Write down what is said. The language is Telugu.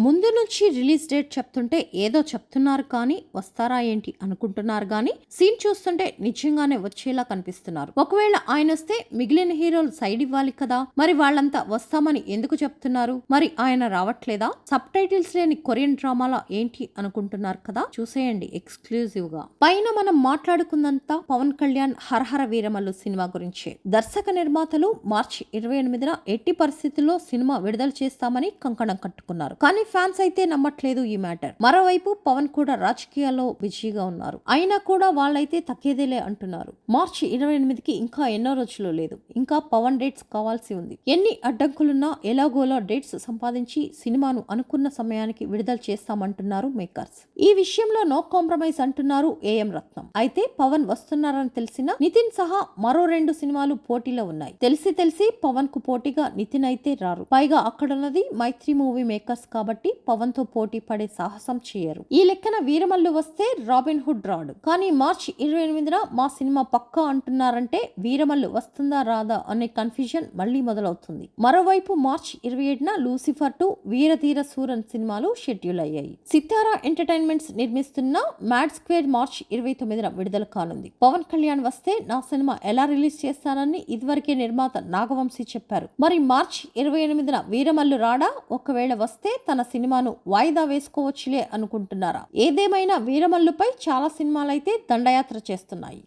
ముందు నుంచి రిలీజ్ డేట్ చెప్తుంటే ఏదో చెప్తున్నారు కానీ వస్తారా ఏంటి అనుకుంటున్నారు కానీ సీన్ చూస్తుంటే నిజంగానే వచ్చేలా కనిపిస్తున్నారు. ఒకవేళ ఆయన వస్తే మిగిలిన హీరోలు సైడ్ ఇవ్వాలి కదా, మరి వాళ్ళంతా వస్తామని ఎందుకు చెప్తున్నారు? మరి ఆయన రావట్లేదా? సబ్ టైటిల్స్ లేని కొరియన్ డ్రామాలా ఏంటి అనుకుంటున్నారు కదా, చూసేయండి ఎక్స్క్లూజివ్ గా. పైన మనం మాట్లాడుకుందంతా పవన్ కళ్యాణ్ హరహర వీరమల్లు సినిమా గురించే. దర్శక నిర్మాతలు మార్చి 28న ఎట్టి పరిస్థితుల్లో సినిమా విడుదల చేస్తామని కంకణం కట్టుకున్నారు. కానీ ఫ్యాన్స్ అయితే నమ్మట్లేదు ఈ మ్యాటర్. మరోవైపు పవన్ కూడా రాజకీయాల్లో బిజీగా ఉన్నారు. అయినా కూడా వాళ్ళైతే తగ్గేదేలే అంటున్నారు. మార్చి 28కి ఇంకా ఎన్నో రోజులు లేదు. ఇంకా పవన్ డేట్స్ కావాల్సి ఉంది. ఎన్ని అడ్డంకులున్నా ఎలాగోలా డేట్స్ సంపాదించి సినిమాను అనుకున్న సమయానికి విడుదల చేస్తామంటున్నారు మేకర్స్. ఈ విషయంలో నో కాంప్రమైజ్ అంటున్నారు ఏఎం రత్నం. అయితే పవన్ వస్తున్నారని తెలిసిన నితిన్ సహా మరో 2 సినిమాలు పోటీలో ఉన్నాయి. తెలిసి పవన్ కు పోటీగా నితిన్ అయితే రారు. పైగా అక్కడున్నది మైత్రి మూవీ మేకర్స్ కాబట్టి పవన్ తో పోటీ పడే సాహసం చేయరు. ఈ లెక్కన వీరమల్లు వస్తే రాబిన్ హుడ్ రాడు. కానీ మార్చి 28న మా సినిమా పక్కా అంటున్నారంటే వీరమల్లు వస్తుందా రాదా అనే కన్ఫ్యూజన్ మళ్లీ మొదలవుతుంది. మరోవైపు మార్చి 27న లూసిఫర్ 2, వీరధీర సూరన్ సినిమాలు షెడ్యూల్ అయ్యాయి. సితారా ఎంటర్టైన్మెంట్స్ నిర్మిస్తున్న మ్యాడ్ స్క్వేర్ మార్చి 29న విడుదల కానుంది. పవన్ కళ్యాణ్ వస్తే నా సినిమా ఎలా రిలీజ్ చేస్తానని ఇదివరకే నిర్మాత నాగవంశీ చెప్పారు. మరి మార్చి 28న వీరమల్లు రాడా? ఒకవేళ వస్తే తన సినిమాను వాయిదా వేసుకోవచ్చులే అనుకుంటున్నారా? ఏదేమైనా వీరమల్లుపై చాలా సినిమాలైతే దండయాత్ర చేస్తున్నాయి.